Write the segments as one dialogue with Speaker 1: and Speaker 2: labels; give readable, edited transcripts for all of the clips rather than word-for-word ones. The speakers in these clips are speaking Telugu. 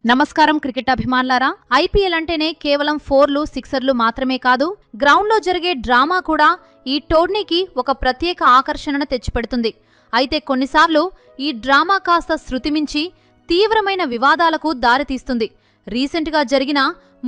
Speaker 1: నమస్కారం క్రికెట్ అభిమానులారా. ఐపీఎల్ అంటేనే కేవలం 4లు 6ర్లు మాత్రమే కాదు, గ్రౌండ్లో జరిగే డ్రామా కూడా ఈ టోర్నీకి ఒక ప్రత్యేక ఆకర్షణను తెచ్చిపెడుతుంది. అయితే కొన్నిసార్లు ఈ డ్రామా కాస్త శృతిమించి తీవ్రమైన వివాదాలకు దారితీస్తుంది. రీసెంట్గా జరిగిన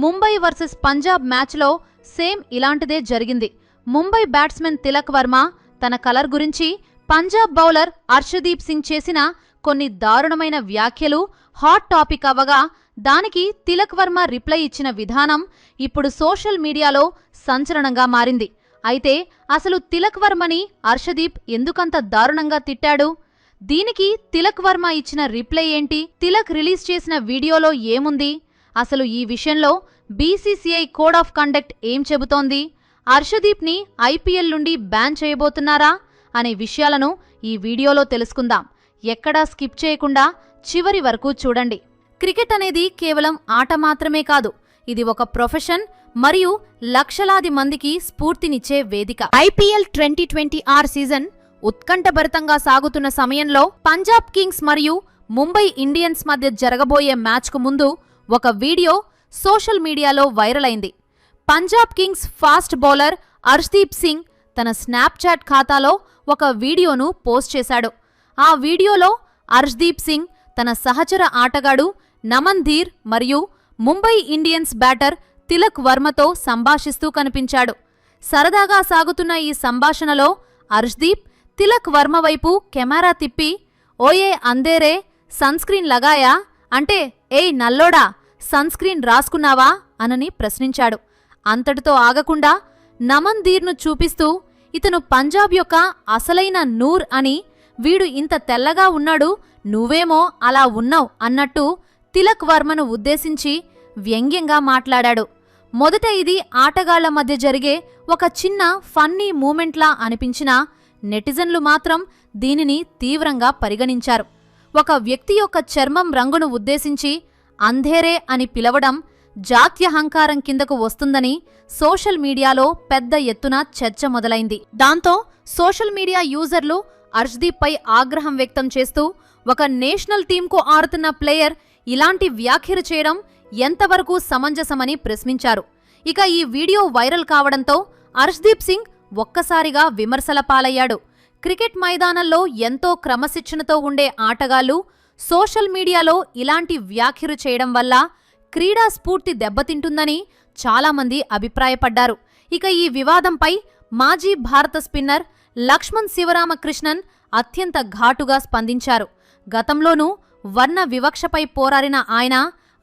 Speaker 1: ముంబై వర్సెస్ పంజాబ్ మ్యాచ్లో సేమ్ ఇలాంటిదే జరిగింది. ముంబై బ్యాట్స్మెన్ తిలక్ వర్మ తన కలర్ గురించి పంజాబ్ బౌలర్ అర్షదీప్ సింగ్ చేసిన కొన్ని దారుణమైన వ్యాఖ్యలు హాట్ టాపిక్ అవ్వగా, దానికి తిలక్ వర్మ రిప్లై ఇచ్చిన విధానం ఇప్పుడు సోషల్ మీడియాలో సంచలనంగా మారింది. అయితే అసలు తిలక్ వర్మని అర్షదీప్ ఎందుకంత దారుణంగా తిట్టాడు? దీనికి తిలక్ వర్మ ఇచ్చిన రిప్లై ఏంటి? తిలక్ రిలీజ్ చేసిన వీడియోలో ఏముంది? అసలు ఈ విషయంలో బీసీసీఐ కోడ్ ఆఫ్ కండక్ట్ ఏం చెబుతోంది? అర్షదీప్ని ఐపీఎల్ నుండి బ్యాన్ చేయబోతున్నారా అనే విషయాలను ఈ వీడియోలో తెలుసుకుందాం. ఎక్కడా స్కిప్ చేయకుండా చివరి వరకు చూడండి. క్రికెట్ అనేది కేవలం ఆట మాత్రమే కాదు, ఇది ఒక ప్రొఫెషన్ మరియు లక్షలాది మందికి స్ఫూర్తినిచ్చే వేదిక. ఐపీఎల్ 2020 సీజన్ ఉత్కంఠభరితంగా సాగుతున్న సమయంలో పంజాబ్ కింగ్స్ మరియు ముంబై ఇండియన్స్ మధ్య జరగబోయే మ్యాచ్కు ముందు ఒక వీడియో సోషల్ మీడియాలో వైరల్ అయింది. Punjab Kings fast bowler Arshdeep Singh తన స్నాప్చాట్ ఖాతాలో ఒక వీడియోను పోస్ట్ చేశాడు. ఆ వీడియోలో అర్షదీప్ సింగ్ తన సహచర ఆటగాడు నమన్ ధీర్ మరియు ముంబై ఇండియన్స్ బ్యాటర్ తిలక్ వర్మతో సంభాషిస్తూ కనిపించాడు. సరదాగా సాగుతున్న ఈ సంభాషణలో అర్షదీప్ తిలక్ వర్మ వైపు కెమెరా తిప్పి, ఓయే అందేరే సన్స్క్రీన్ లగాయా అంటే, ఏయ్ నల్లోడా సన్స్క్రీన్ రాసుకున్నావా అనని ప్రశ్నించాడు. అంతటితో ఆగకుండా నమన్ ధీర్ను చూపిస్తూ, ఇతను పంజాబ్ యొక్క అసలైన నూర్ అని, వీడు ఇంత తెల్లగా ఉన్నాడు, నువ్వేమో అలా ఉన్నావ్ అన్నట్టు తిలక్ వర్మను ఉద్దేశించి వ్యంగ్యంగా మాట్లాడాడు. మొదట ఇది ఆటగాళ్ల మధ్య జరిగే ఒక చిన్న ఫన్నీ మూమెంట్లా అనిపించినా నెటిజన్లు మాత్రం దీనిని తీవ్రంగా పరిగణించారు. ఒక వ్యక్తి యొక్క చర్మం రంగును ఉద్దేశించి అంధేరే అని పిలవడం జాత్యహంకారం కిందకు వస్తుందని సోషల్ మీడియాలో పెద్ద ఎత్తున చర్చ మొదలైంది. దాంతో సోషల్ మీడియా యూజర్లు అర్షదీప్ పై ఆగ్రహం వ్యక్తం చేస్తూ, ఒక నేషనల్ టీంకు ఆడుతున్న ప్లేయర్ ఇలాంటి వ్యాఖ్యలు చేయడం ఎంతవరకు సమంజసమని ప్రశ్నించారు. ఇక ఈ వీడియో వైరల్ కావడంతో అర్షదీప్ సింగ్ ఒక్కసారిగా విమర్శల పాలయ్యాడు. క్రికెట్ మైదానంలో ఎంతో క్రమశిక్షణతో ఉండే ఆటగాళ్లు సోషల్ మీడియాలో ఇలాంటి వ్యాఖ్యలు చేయడం వల్ల క్రీడా స్ఫూర్తి దెబ్బతింటుందని చాలామంది అభిప్రాయపడ్డారు. ఇక ఈ వివాదంపై మాజీ భారత స్పిన్నర్ లక్ష్మణ్ శివరామకృష్ణన్ అత్యంత ఘాటుగా స్పందించారు. గతంలోనూ వర్ణ వివక్షపై పోరాడిన ఆయన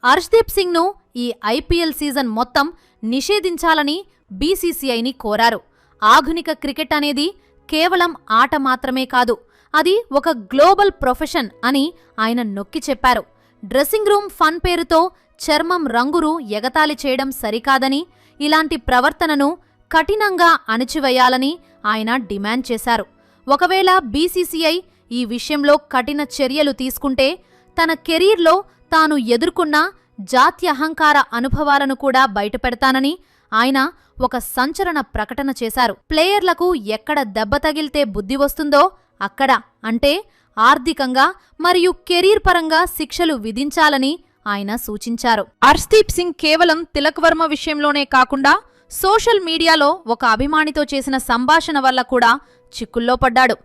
Speaker 1: అర్షదీప్ సింగ్ను ఈ ఐపీఎల్ సీజన్ మొత్తం నిషేధించాలని బీసీసీఐని కోరారు. ఆధునిక క్రికెట్ అనేది కేవలం ఆట మాత్రమే కాదు, అది ఒక గ్లోబల్ ప్రొఫెషన్ అని ఆయన నొక్కి చెప్పారు. డ్రెస్సింగ్ రూమ్ ఫన్ పేరుతో చర్మం రంగును ఎగతాళి చేయడం సరికాదని, ఇలాంటి ప్రవర్తనను కఠినంగా అణిచివేయాలని ఆయన డిమాండ్ చేశారు. ఒకవేళ బీసీసీఐ ఈ విషయంలో కఠిన చర్యలు తీసుకుంటే తన కెరీర్లో తాను ఎదుర్కొన్న జాత్యహంకార అనుభవాలను కూడా బయటపెడతానని ఆయన ఒక సంచలన ప్రకటన చేశారు. ప్లేయర్లకు ఎక్కడ దెబ్బ తగిలితే బుద్ధి వస్తుందో అక్కడ, అంటే ఆర్థికంగా మరియు కెరీర్ పరంగా శిక్షలు విధించాలని ఆయన సూచించారు. అర్షదీప్ సింగ్ కేవలం తిలక్ వర్మ విషయంలోనే కాకుండా సోషల్ మీడియాలో ఒక అభిమానితో చేసిన సంభాషణ వల్ల కూడా చిక్కుల్లో పడ్డాడు.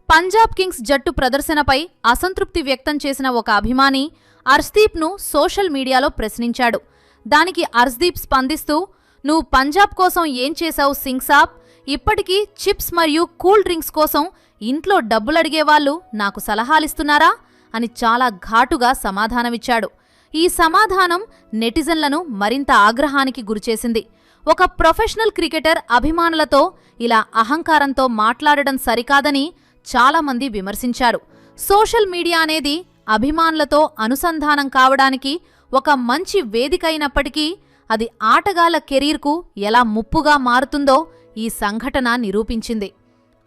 Speaker 1: పంజాబ్ కింగ్స్ జట్టు ప్రదర్శనపై అసంతృప్తి వ్యక్తం చేసిన ఒక అభిమాని అర్షదీప్ను సోషల్ మీడియాలో ప్రశ్నించాడు. దానికి అర్షదీప్ స్పందిస్తూ, నువ్వు పంజాబ్ కోసం ఏం చేశావు సింగ్ సాబ్? ఇప్పటికీ చిప్స్ మరియు కూల్ డ్రింక్స్ కోసం ఇంట్లో డబ్బులడిగేవాళ్లు నాకు సలహాలిస్తున్నారా అని చాలా ఘాటుగా సమాధానమిచ్చాడు. ఈ సమాధానం నెటిజన్లను మరింత ఆగ్రహానికి గురిచేసింది. ఒక ప్రొఫెషనల్ క్రికెటర్ అభిమానులతో ఇలా అహంకారంతో మాట్లాడడం సరికాదని చాలామంది విమర్శించారు. సోషల్ మీడియా అనేది అభిమానులతో అనుసంధానం కావడానికి ఒక మంచి వేదిక అయినప్పటికీ అది ఆటగాళ్ల కెరీర్కు ఎలా ముప్పుగా మారుతుందో ఈ సంఘటన నిరూపించింది.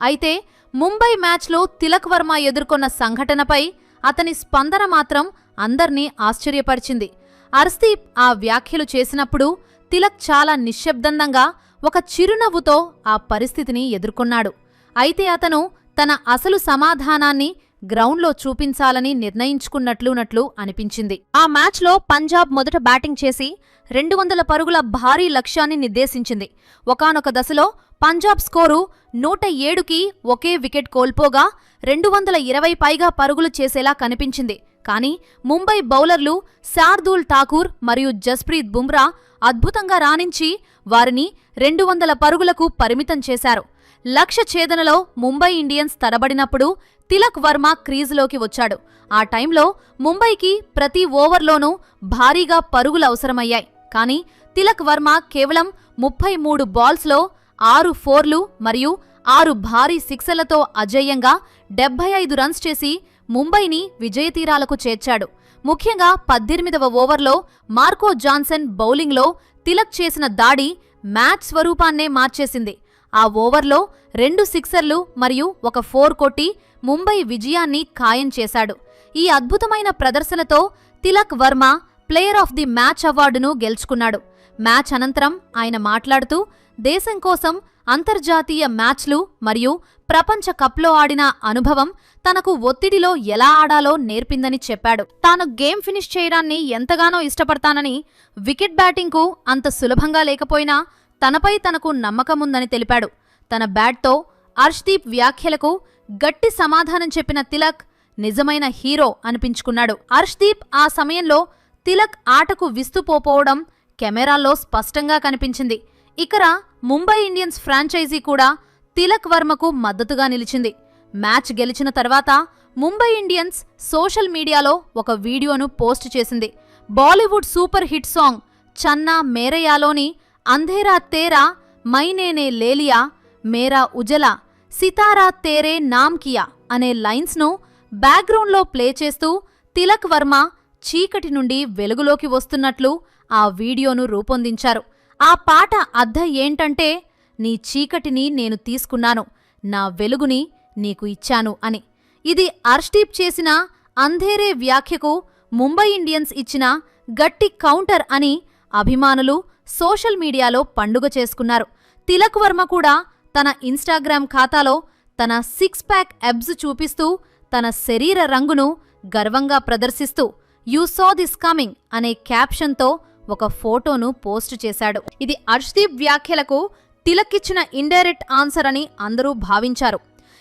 Speaker 1: అయితే ముంబై మ్యాచ్లో తిలక్ వర్మ ఎదుర్కొన్న సంఘటనపై అతని స్పందన మాత్రం అందర్నీ ఆశ్చర్యపరిచింది. అర్షదీప్ ఆ వ్యాఖ్యలు చేసినప్పుడు తిలక్ చాలా నిశ్శబ్దంగా ఒక చిరునవ్వుతో ఆ పరిస్థితిని ఎదుర్కొన్నాడు. అయితే అతను తన అసలు సమాధానాన్ని గ్రౌండ్లో చూపించాలని నిర్ణయించుకున్నట్లు అనిపించింది. ఆ మ్యాచ్లో పంజాబ్ మొదట బ్యాటింగ్ చేసి 200 పరుగుల భారీ లక్ష్యాన్ని నిర్దేశించింది. ఒకానొక దశలో పంజాబ్ స్కోరు 107కి ఒకే వికెట్ కోల్పోగా 220 పైగా పరుగులు చేసేలా కనిపించింది. కానీ ముంబై బౌలర్లు శార్దూల్ ఠాకూర్ మరియు జస్ప్రీత్ బుమ్రా అద్భుతంగా రాణించి వారిని 200 పరుగులకు పరిమితం చేశారు. లక్ష్య ఛేదనలో ముంబై ఇండియన్స్ తడబడినప్పుడు తిలక్ వర్మ క్రీజులోకి వచ్చాడు. ఆ టైంలో ముంబైకి ప్రతి ఓవర్లోనూ భారీగా పరుగులు అవసరమయ్యాయి. కానీ తిలక్ వర్మ కేవలం 33 బాల్స్లో 6 ఫోర్లు మరియు 6 భారీ సిక్సర్లతో అజేయంగా 75 రన్స్ చేసి ముంబైని విజయతీరాలకు చేర్చాడు. ముఖ్యంగా 18వ ఓవర్లో మార్కో జాన్సన్ బౌలింగ్లో తిలక్ చేసిన దాడి మ్యాచ్ స్వరూపాన్నే మార్చేసింది. ఆ ఓవర్లో 2 సిక్సర్లు మరియు 1 ఫోర్ కొట్టి ముంబై విజయాన్ని ఖాయం చేశాడు. ఈ అద్భుతమైన ప్రదర్శనతో Tilak Varma player of the match అవార్డును గెలుచుకున్నాడు. మ్యాచ్ అనంతరం ఆయన మాట్లాడుతూ దేశం కోసం అంతర్జాతీయ మ్యాచ్లు మరియు ప్రపంచ కప్లో ఆడిన అనుభవం తనకు ఒత్తిడిలో ఎలా ఆడాలో నేర్పిందని చెప్పాడు. తాను గేమ్ ఫినిష్ చేయడాన్ని ఎంతగానో ఇష్టపడతానని, వికెట్ బ్యాటింగ్కు అంత సులభంగా లేకపోయినా తనపై తనకు నమ్మకముందని తెలిపాడు. తన బ్యాట్తో అర్ష్దీప్ వ్యాఖ్యలకు గట్టి సమాధానం చెప్పిన తిలక్ నిజమైన హీరో అనిపించుకున్నాడు. అర్ష్దీప్ ఆ సమయంలో తిలక్ ఆటకు విస్తుపోపోవడం కెమెరాల్లో స్పష్టంగా కనిపించింది. ఇకర ముంబై ఇండియన్స్ ఫ్రాంచైజీ కూడా తిలక్ వర్మకు మద్దతుగా నిలిచింది. మ్యాచ్ గెలిచిన తర్వాత ముంబై ఇండియన్స్ సోషల్ మీడియాలో ఒక వీడియోను పోస్ట్ చేసింది. బాలీవుడ్ సూపర్ హిట్ సాంగ్ చన్నా మేరయాలోని అంధేరా తేరా మైనేనే లేలియా మేరా ఉజలా సితారా తేరే నామ్ కియా అనే లైన్స్ను బ్యాక్గ్రౌండ్లో ప్లే చేస్తూ తిలక్ వర్మ చీకటి నుండి వెలుగులోకి వస్తున్నట్లు ఆ వీడియోను రూపొందించారు. ఆ పాట అర్థం ఏంటంటే, నీ చీకటిని నేను తీసుకున్నాను, నా వెలుగుని నీకు ఇచ్చాను అని. ఇది అర్ష్దీప్ చేసిన అంధేరే వ్యాఖ్యకు ముంబై ఇండియన్స్ ఇచ్చిన గట్టి కౌంటర్ అని అభిమానులు సోషల్ మీడియాలో పండుగ చేసుకున్నారు. తిలక్ వర్మ కూడా తన ఇన్స్టాగ్రామ్ ఖాతాలో తన 6 ప్యాక్ అబ్స్ చూపిస్తూ తన శరీర రంగును గర్వంగా ప్రదర్శిస్తూ యూ సా దిస్ కమింగ్ అనే క్యాప్షన్తో ఒక ఫోటోను పోస్టు చేశాడు. ఇది అర్ష్దీప్ వ్యాఖ్యలకు తిలక్ ఇచ్చిన ఇండైరెక్ట్ ఆన్సర్ అని అందరూ భావించారు.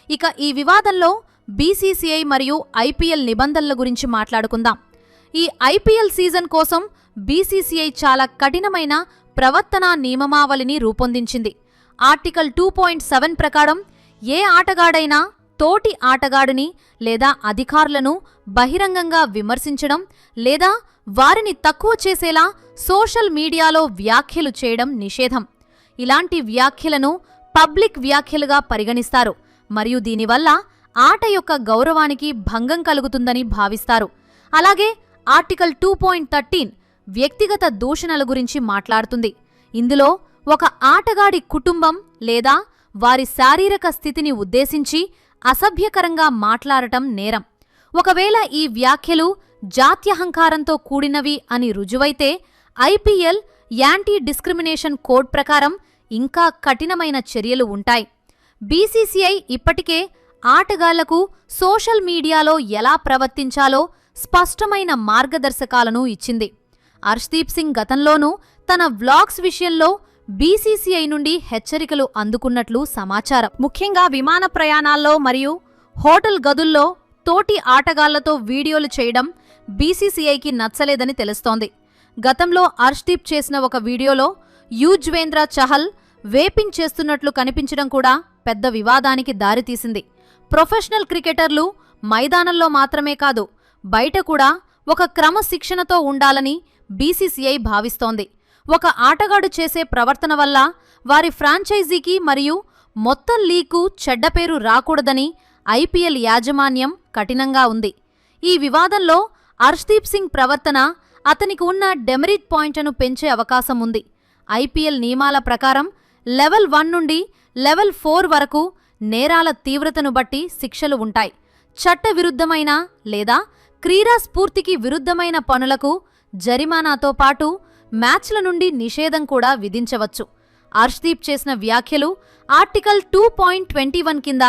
Speaker 1: ఇక ఈ వివాదంలో బీసీసీఐ మరియు ఐపీఎల్ నిబంధనల గురించి మాట్లాడుకుందాం. ఈ ఐపీఎల్ సీజన్ కోసం బీసీసీఐ చాలా కఠినమైన ప్రవర్తనా నియమావళిని రూపొందించింది. ఆర్టికల్ 2.7 ప్రకారం ఏ ఆటగాడైనా తోటి ఆటగాడిని లేదా అధికారులను బహిరంగంగా విమర్శించడం లేదా వారిని తక్కువ చేసేలా సోషల్ మీడియాలో వ్యాఖ్యలు చేయడం నిషేధం. ఇలాంటి వ్యాఖ్యలను పబ్లిక్ వ్యాఖ్యలుగా పరిగణిస్తారు మరియు దీనివల్ల ఆట యొక్క గౌరవానికి భంగం కలుగుతుందని భావిస్తారు. అలాగే ఆర్టికల్ 2.13 వ్యక్తిగత దూషణల గురించి మాట్లాడుతుంది. ఇందులో ఒక ఆటగాడి కుటుంబం లేదా వారి శారీరక స్థితిని ఉద్దేశించి అసభ్యకరంగా మాట్లాడటం నేరం. ఒకవేళ ఈ వ్యాఖ్యలు జాత్యహంకారంతో కూడినవి అని రుజువైతే ఐపీఎల్ యాంటీ డిస్క్రిమినేషన్ కోడ్ ప్రకారం ఇంకా కఠినమైన చర్యలు ఉంటాయి. బీసీసీఐ ఇప్పటికే ఆటగాళ్లకు సోషల్ మీడియాలో ఎలా ప్రవర్తించాలో స్పష్టమైన మార్గదర్శకాలను ఇచ్చింది. అర్ష్దీప్ సింగ్ గతంలోనూ తన వ్లాగ్స్ విషయంలో బీసీసీఐ నుండి హెచ్చరికలు అందుకున్నట్లు సమాచారం. ముఖ్యంగా విమాన ప్రయాణాల్లో మరియు హోటల్ గదుల్లో తోటి ఆటగాళ్లతో వీడియోలు చేయడం బీసీసీఐకి నచ్చలేదని తెలుస్తోంది. గతంలో అర్ష్దీప్ చేసిన ఒక వీడియోలో యుజ్వేంద్ర చహల్ వేపింగ్ చేస్తున్నట్లు కనిపించడం కూడా పెద్ద వివాదానికి దారితీసింది. ప్రొఫెషనల్ క్రికెటర్లు మైదానంలో మాత్రమే కాదు బయట కూడా ఒక క్రమశిక్షణతో ఉండాలని బీసీసీఐ భావిస్తోంది. ఒక ఆటగాడు చేసే ప్రవర్తన వల్ల వారి ఫ్రాంచైజీకి మరియు మొత్తం లీగ్కు చెడ్డ పేరు రాకూడదని ఐపీఎల్ యాజమాన్యం కఠినంగా ఉంది. ఈ వివాదంలో అర్ష్దీప్ సింగ్ ప్రవర్తన అతనికి ఉన్న డెమెరిట్ పాయింట్ను పెంచే అవకాశం ఉంది. ఐపీఎల్ నియమాల ప్రకారం లెవెల్ 1 నుండి లెవెల్ 4 వరకు నేరాల తీవ్రతను బట్టి శిక్షలు ఉంటాయి. చట్టవిరుద్ధమైన లేదా క్రీడా స్ఫూర్తికి విరుద్ధమైన పనులకు జరిమానాతో పాటు మ్యాచ్ల నుండి నిషేధం కూడా విధించవచ్చు. అర్ష్దీప్ చేసిన వ్యాఖ్యలు ఆర్టికల్ 2.21 కింద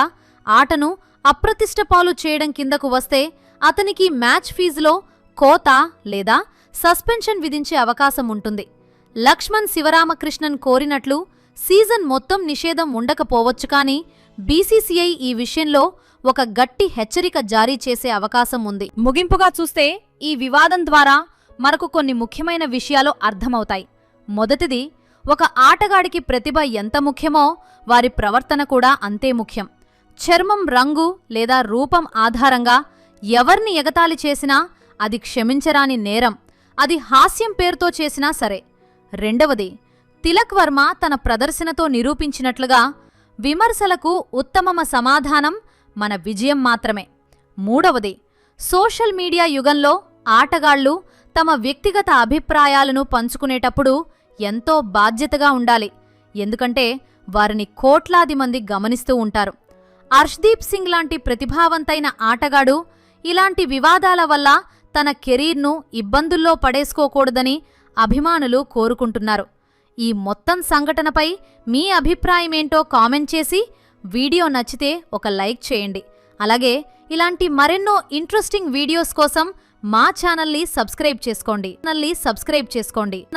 Speaker 1: ఆటను అప్రతిష్ట పాలు చేయడం కిందకు వస్తే అతనికి మ్యాచ్ ఫీజులో కోత లేదా సస్పెన్షన్ విధించే అవకాశం ఉంటుంది. లక్ష్మణ్ శివరామకృష్ణన్ కోరినట్లు సీజన్ మొత్తం నిషేధం ఉండకపోవచ్చు, కానీ బీసీసీఐ ఈ విషయంలో ఒక గట్టి హెచ్చరిక జారీ చేసే అవకాశం ఉంది. ముగింపుగా చూస్తే ఈ వివాదం ద్వారా మనకు కొన్ని ముఖ్యమైన విషయాలు అర్థమవుతాయి. మొదటిది, ఒక ఆటగాడికి ప్రతిభ ఎంత ముఖ్యమో వారి ప్రవర్తన కూడా అంతే ముఖ్యం. చర్మం రంగు లేదా రూపం ఆధారంగా ఎవర్ని ఎగతాళి చేసినా అది క్షమించరాని నేరం, అది హాస్యం పేరుతో చేసినా సరే. రెండవది, తిలక్ వర్మ తన ప్రదర్శనతో నిరూపించినట్లుగా విమర్శలకు ఉత్తమ సమాధానం మన విజయం మాత్రమే. మూడవది, సోషల్ మీడియా యుగంలో ఆటగాళ్లు తమ వ్యక్తిగత అభిప్రాయాలను పంచుకునేటప్పుడు ఎంతో బాధ్యతగా ఉండాలి, ఎందుకంటే వారిని కోట్లాది మంది గమనిస్తూ ఉంటారు. అర్ష్దీప్ సింగ్ లాంటి ప్రతిభావంతైన ఆటగాడు ఇలాంటి వివాదాల వల్ల తన కెరీర్ను ఇబ్బందుల్లో పడేసుకోకూడదని అభిమానులు కోరుకుంటున్నారు. ఈ మొత్తం సంఘటనపై మీ అభిప్రాయమేంటో కామెంట్ చేసి, వీడియో నచ్చితే ఒక లైక్ చేయండి. అలాగే ఇలాంటి మరెన్నో ఇంట్రెస్టింగ్ వీడియోస్ కోసం మా ఛానల్ని సబ్స్క్రైబ్ చేసుకోండి.